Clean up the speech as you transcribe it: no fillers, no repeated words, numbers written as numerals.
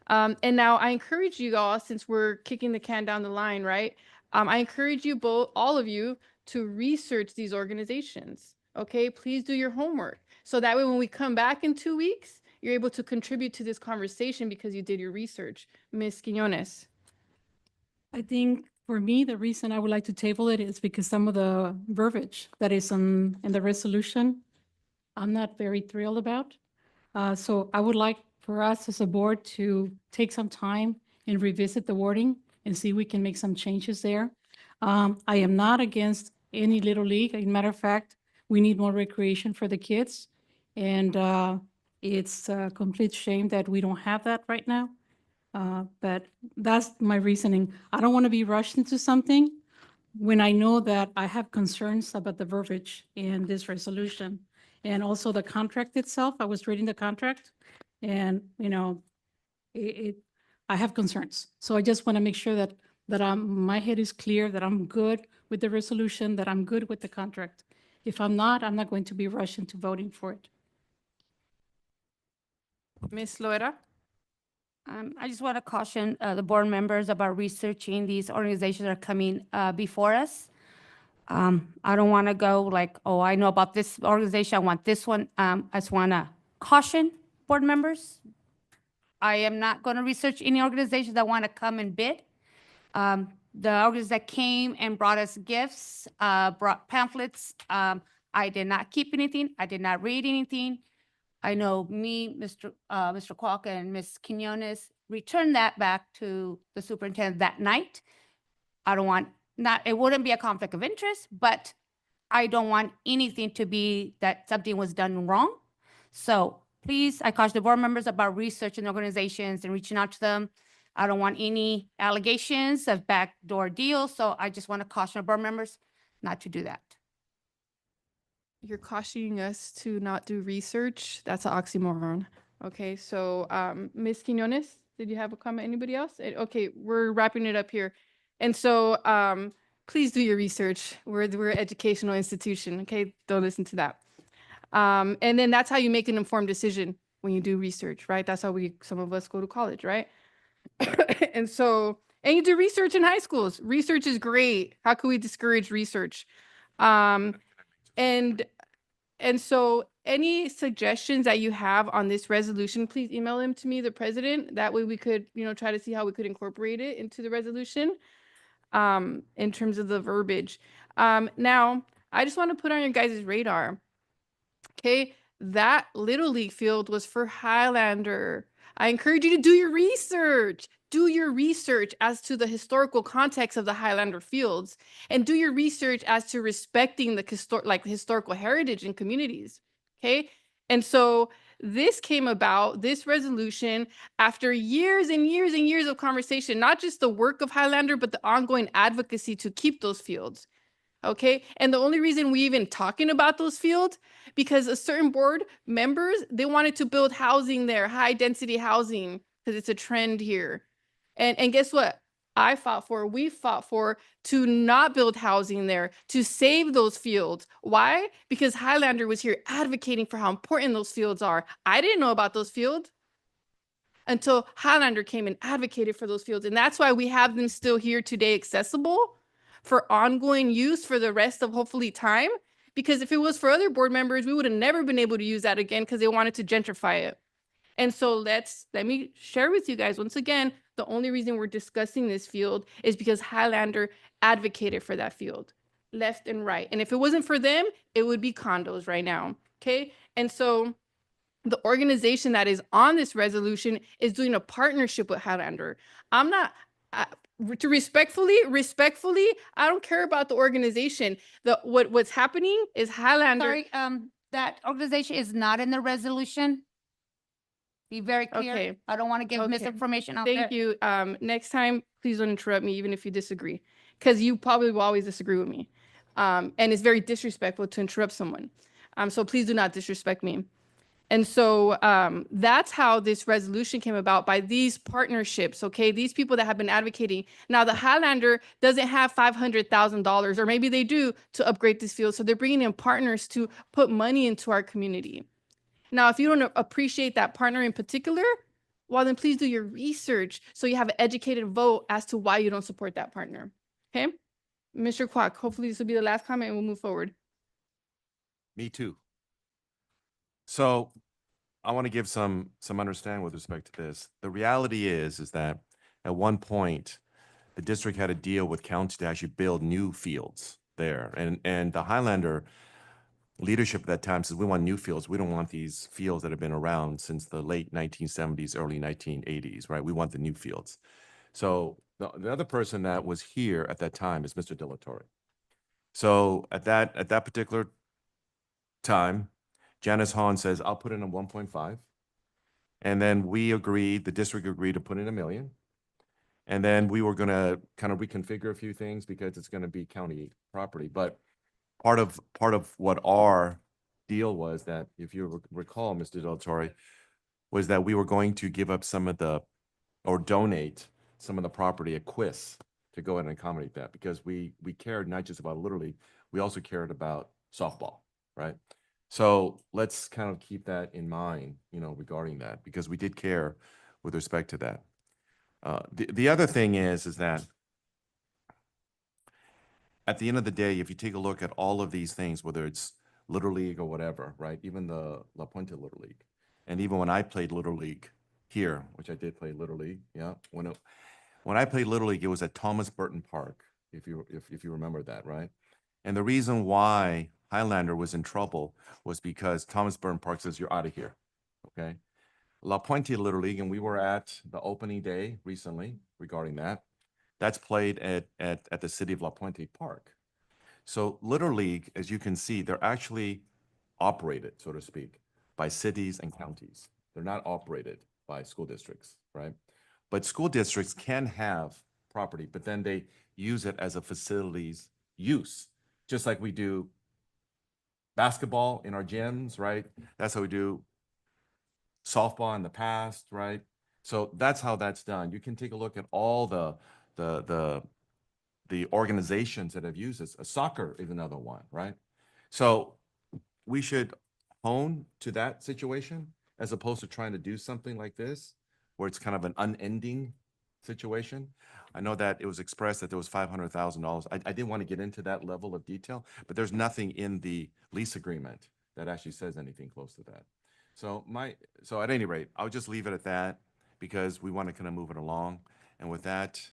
And now I encourage you all, since we're kicking the can down the line, right? I encourage you both, all of you, to research these organizations. Okay, please do your homework. So that way, when we come back in 2 weeks, you're able to contribute to this conversation because you did your research. Ms. Quiñones. I think for me, the reason I would like to table it is because some of the verbiage that is in the resolution, I'm not very thrilled about. So I would like for us as a board to take some time and revisit the wording and see if we can make some changes there. I am not against any little league. As a matter of fact, we need more recreation for the kids. And it's a complete shame that we don't have that right now. But that's my reasoning. I don't want to be rushed into something when I know that I have concerns about the verbiage in this resolution. And also the contract itself, I was reading the contract and, I have concerns. So I just want to make sure that my head is clear, that I'm good with the resolution, that I'm good with the contract. If I'm not going to be rushed into voting for it. Ms. Loera. I just want to caution the board members about researching these organizations that are coming before us. I don't want to go like, oh, I know about this organization, I want this one. I just want to caution board members. I am not going to research any organizations that want to come and bid. The organizations that came and brought us gifts, brought pamphlets, I did not keep anything. I did not read anything. I know me, Mr. Qualca and Ms. Quiñones returned that back to the superintendent that night. I don't want, it wouldn't be a conflict of interest, but I don't want anything to be that something was done wrong. So please, I caution the board members about researching organizations and reaching out to them. I don't want any allegations of backdoor deals, so I just want to caution our board members not to do that. You're cautioning us to not do research. That's an oxymoron. Okay, so Ms. Quiñones, did you have a comment? Anybody else? Okay, we're wrapping it up here. And so please do your research. We're an educational institution, okay? Don't listen to that. And then that's how you make an informed decision when you do research, right? That's how some of us go to college, right? And you do research in high schools. Research is great. How can we discourage research? And so any suggestions that you have on this resolution, please email them to me, the president. That way we could, try to see how we could incorporate it into the resolution in terms of the verbiage. Now, I just want to put on your guys' radar, okay? That Little League field was for Highlander. I encourage you to do your research. Do your research as to the historical context of the Highlander fields, and do your research as to respecting the historical heritage in communities. Okay. And so this came about, this resolution, after years and years and years of conversation, not just the work of Highlander, but the ongoing advocacy to keep those fields. Okay. And the only reason we even talking about those fields, because a certain board members, they wanted to build housing there, high density housing, because it's a trend here. And guess what? We fought for to not build housing there, to save those fields. Why? Because Highlander was here advocating for how important those fields are. I didn't know about those fields until Highlander came and advocated for those fields. And that's why we have them still here today accessible for ongoing use for the rest of hopefully time. Because if it was for other board members, we would have never been able to use that again because they wanted to gentrify it. And so let me share with you guys once again, the only reason we're discussing this field is because Highlander advocated for that field, left and right. And if it wasn't for them, it would be condos right now. Okay. And so the organization that is on this resolution is doing a partnership with Highlander. I'm not, respectfully, I don't care about the organization. What's happening is Highlander. Sorry, that organization is not in the resolution. Be very clear. Okay. I don't want to give Okay. misinformation out there. Thank you. Next time, please don't interrupt me, even if you disagree, because you probably will always disagree with me. And it's very disrespectful to interrupt someone. So please do not disrespect me. And so that's how this resolution came about, by these partnerships, okay? These people that have been advocating. Now, the Highlander doesn't have $500,000, or maybe they do, to upgrade this field. So they're bringing in partners to put money into our community. Now, if you don't appreciate that partner in particular, well, then please do your research so you have an educated vote as to why you don't support that partner. Okay? Mr. Kwok, hopefully this will be the last comment and we'll move forward. Me too. So I want to give some understanding with respect to this. The reality is that at one point, the district had a deal with county to actually build new fields there. And the Highlander leadership at that time says, we want new fields. We don't want these fields that have been around since the late 1970s, early 1980s, right? We want the new fields. So the other person that was here at that time is Mr. Dillatore. So at that particular time, Janice Hahn says, I'll put in a 1.5. And then we agreed, the district agreed to put in $1 million. And then we were gonna kind of reconfigure a few things because it's gonna be county property. But part of what our deal was that, if you recall, Mr. Dillatore, was that we were going to give up some of the, or donate some of the property at Quiz to go ahead and accommodate that, because we cared not just about Little League, we also cared about softball, right? So let's kind of keep that in mind, you know, regarding that, because we did care with respect to that. The other thing is that at the end of the day, if you take a look at all of these things, whether it's Little League or whatever, right? Even the La Puente Little League, and even when I played Little League here, which I did play Little League, yeah. When I played Little League, it was at Thomas Burton Park, if you remember that, right? And the reason why Highlander was in trouble was because Thomas Burton Park says, you're out of here, okay? La Puente Little League, and we were at the opening day recently regarding that. That's played at the city of La Puente Park. So Little League, as you can see, they're actually operated, so to speak, by cities and counties. They're not operated by school districts, right? But school districts can have property, but then they use it as a facilities use, just like we do basketball in our gyms, right? That's how we do softball in the past, right? So that's how that's done. You can take a look at all the organizations that have used this. Soccer is another one, right? So we should hone to that situation as opposed to trying to do something like this, where it's kind of an unending situation. I know that it was expressed that there was $500,000. I didn't want to get into that level of detail, but there's nothing in the lease agreement that actually says anything close to that. So at any rate, I'll just leave it at that because we want to kind of move it along. And with that,